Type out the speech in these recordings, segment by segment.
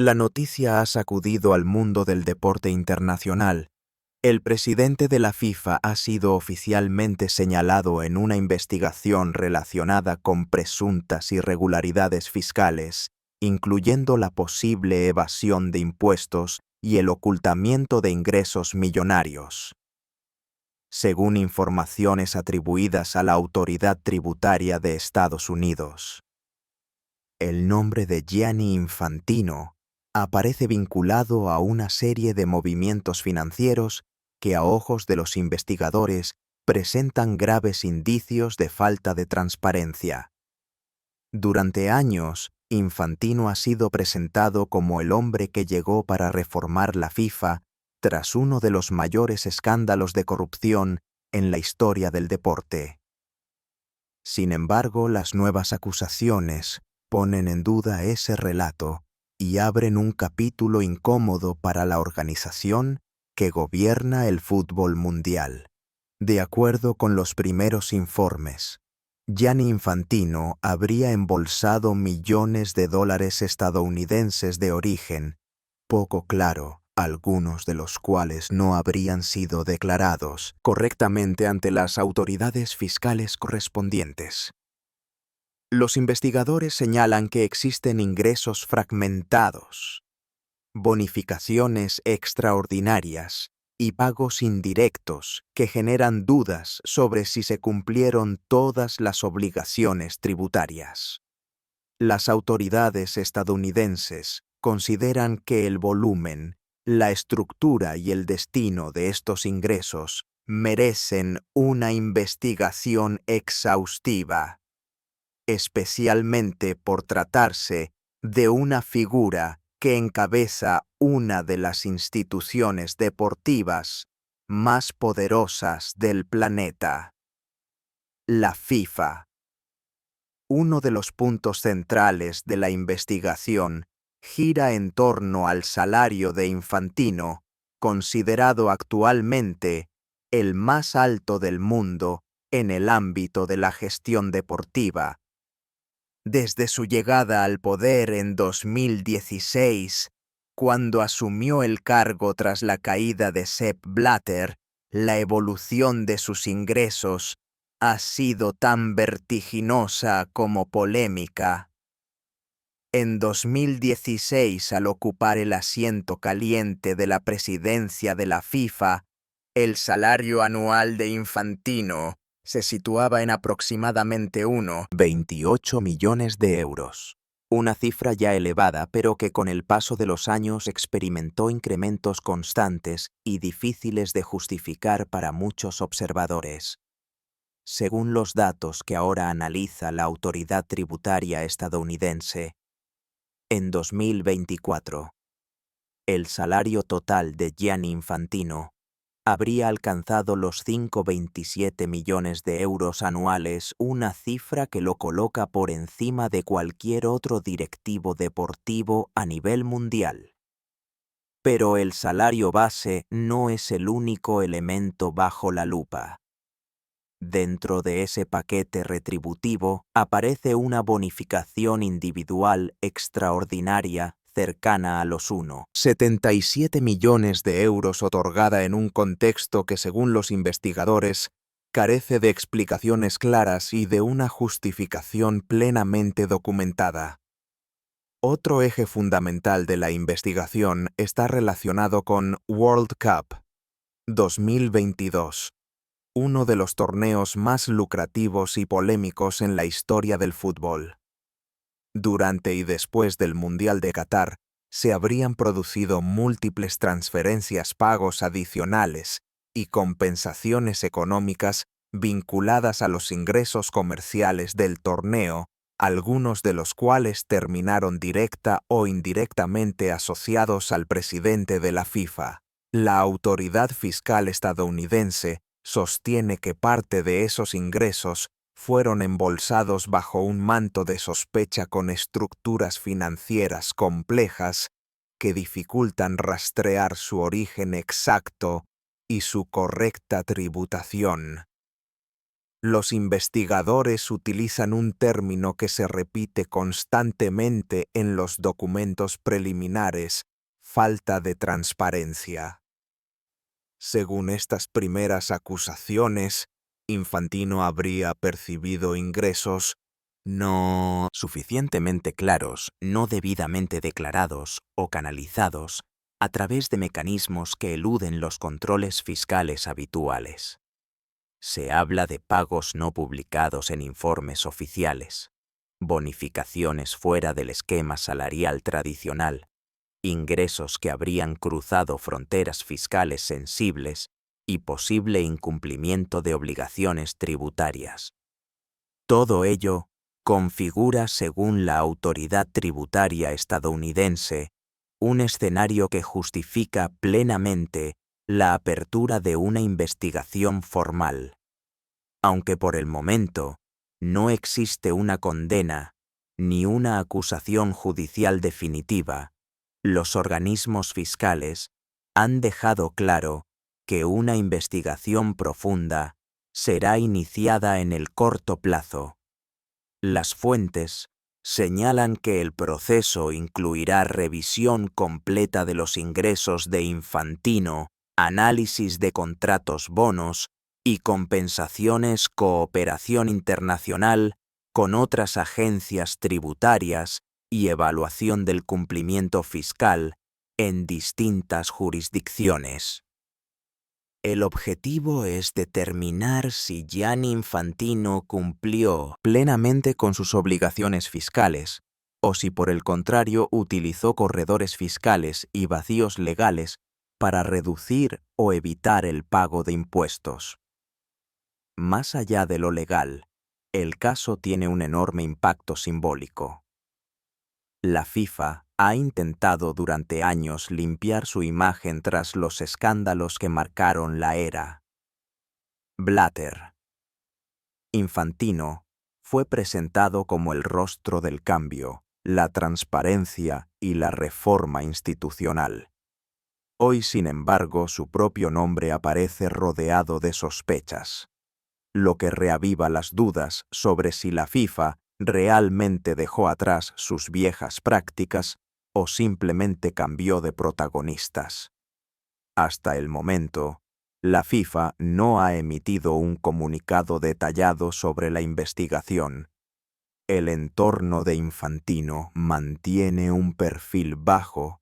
La noticia ha sacudido al mundo del deporte internacional. El presidente de la FIFA ha sido oficialmente señalado en una investigación relacionada con presuntas irregularidades fiscales, incluyendo la posible evasión de impuestos y el ocultamiento de ingresos millonarios. Según informaciones atribuidas a la Autoridad Tributaria de Estados Unidos, el nombre de Gianni Infantino aparece vinculado a una serie de movimientos financieros que a ojos de los investigadores presentan graves indicios de falta de transparencia. Durante años, Infantino ha sido presentado como el hombre que llegó para reformar la FIFA tras uno de los mayores escándalos de corrupción en la historia del deporte. Sin embargo, las nuevas acusaciones ponen en duda ese relato y abren un capítulo incómodo para la organización que gobierna el fútbol mundial. De acuerdo con los primeros informes, Gianni Infantino habría embolsado millones de dólares estadounidenses de origen poco claro, algunos de los cuales no habrían sido declarados correctamente ante las autoridades fiscales correspondientes. Los investigadores señalan que existen ingresos fragmentados, bonificaciones extraordinarias y pagos indirectos que generan dudas sobre si se cumplieron todas las obligaciones tributarias. Las autoridades estadounidenses consideran que el volumen, la estructura y el destino de estos ingresos merecen una investigación exhaustiva, especialmente por tratarse de una figura que encabeza una de las instituciones deportivas más poderosas del planeta, la FIFA. Uno de los puntos centrales de la investigación gira en torno al salario de Infantino, considerado actualmente el más alto del mundo en el ámbito de la gestión deportiva. Desde su llegada al poder en 2016, cuando asumió el cargo tras la caída de Sepp Blatter, la evolución de sus ingresos ha sido tan vertiginosa como polémica. En 2016, al ocupar el asiento caliente de la presidencia de la FIFA, el salario anual de Infantino se situaba en aproximadamente 1,28 millones de euros. Una cifra ya elevada, pero que con el paso de los años experimentó incrementos constantes y difíciles de justificar para muchos observadores. Según los datos que ahora analiza la Autoridad Tributaria estadounidense, en 2024, el salario total de Gianni Infantino habría alcanzado los 5,27 millones de euros anuales, una cifra que lo coloca por encima de cualquier otro directivo deportivo a nivel mundial. Pero el salario base no es el único elemento bajo la lupa. Dentro de ese paquete retributivo aparece una bonificación individual extraordinaria cercana a los 1,77 millones de euros otorgada en un contexto que, según los investigadores, carece de explicaciones claras y de una justificación plenamente documentada. Otro eje fundamental de la investigación está relacionado con World Cup 2022. Uno de los torneos más lucrativos y polémicos en la historia del fútbol. Durante y después del Mundial de Qatar, se habrían producido múltiples transferencias, pagos adicionales y compensaciones económicas vinculadas a los ingresos comerciales del torneo, algunos de los cuales terminaron directa o indirectamente asociados al presidente de la FIFA. La autoridad fiscal estadounidense sostiene que parte de esos ingresos fueron embolsados bajo un manto de sospecha con estructuras financieras complejas que dificultan rastrear su origen exacto y su correcta tributación. Los investigadores utilizan un término que se repite constantemente en los documentos preliminares: falta de transparencia. Según estas primeras acusaciones, Infantino habría percibido ingresos no suficientemente claros, no debidamente declarados o canalizados a través de mecanismos que eluden los controles fiscales habituales. Se habla de pagos no publicados en informes oficiales, bonificaciones fuera del esquema salarial tradicional, ingresos que habrían cruzado fronteras fiscales sensibles y posible incumplimiento de obligaciones tributarias. Todo ello configura, según la autoridad tributaria estadounidense, un escenario que justifica plenamente la apertura de una investigación formal. Aunque por el momento no existe una condena ni una acusación judicial definitiva, los organismos fiscales han dejado claro que una investigación profunda será iniciada en el corto plazo. Las fuentes señalan que el proceso incluirá revisión completa de los ingresos de Infantino, análisis de contratos bonos y compensaciones, cooperación internacional con otras agencias tributarias y evaluación del cumplimiento fiscal en distintas jurisdicciones. El objetivo es determinar si Gianni Infantino cumplió plenamente con sus obligaciones fiscales, o si por el contrario utilizó corredores fiscales y vacíos legales para reducir o evitar el pago de impuestos. Más allá de lo legal, el caso tiene un enorme impacto simbólico. La FIFA ha intentado durante años limpiar su imagen tras los escándalos que marcaron la era Blatter. Infantino fue presentado como el rostro del cambio, la transparencia y la reforma institucional. Hoy, sin embargo, su propio nombre aparece rodeado de sospechas, lo que reaviva las dudas sobre si la FIFA realmente dejó atrás sus viejas prácticas o simplemente cambió de protagonistas. Hasta el momento, la FIFA no ha emitido un comunicado detallado sobre la investigación. El entorno de Infantino mantiene un perfil bajo,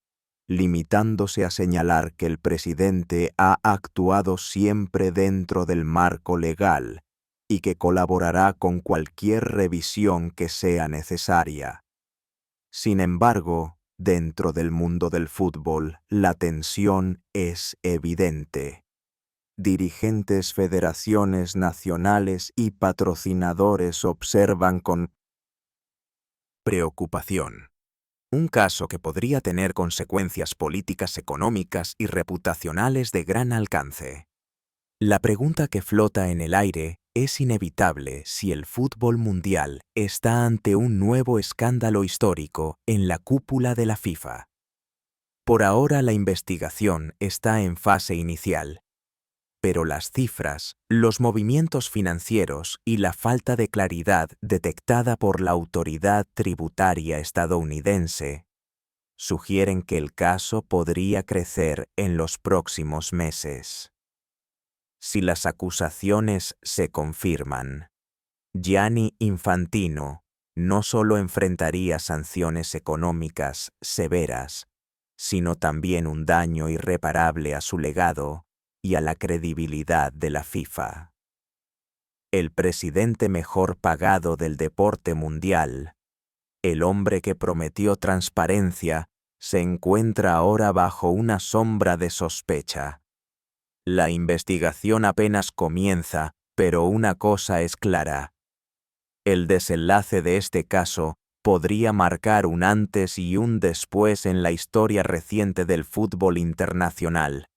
limitándose a señalar que el presidente ha actuado siempre dentro del marco legal y que colaborará con cualquier revisión que sea necesaria. Sin embargo, dentro del mundo del fútbol, la tensión es evidente. Dirigentes, federaciones nacionales y patrocinadores observan con preocupación un caso que podría tener consecuencias políticas, económicas y reputacionales de gran alcance. La pregunta que flota en el aire es inevitable si el fútbol mundial está ante un nuevo escándalo histórico en la cúpula de la FIFA. Por ahora la investigación está en fase inicial, pero las cifras, los movimientos financieros y la falta de claridad detectada por la autoridad tributaria estadounidense sugieren que el caso podría crecer en los próximos meses. Si las acusaciones se confirman, Gianni Infantino no solo enfrentaría sanciones económicas severas, sino también un daño irreparable a su legado y a la credibilidad de la FIFA. El presidente mejor pagado del deporte mundial, el hombre que prometió transparencia, se encuentra ahora bajo una sombra de sospecha. La investigación apenas comienza, pero una cosa es clara. El desenlace de este caso podría marcar un antes y un después en la historia reciente del fútbol internacional.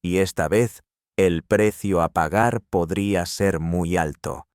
Y esta vez, el precio a pagar podría ser muy alto.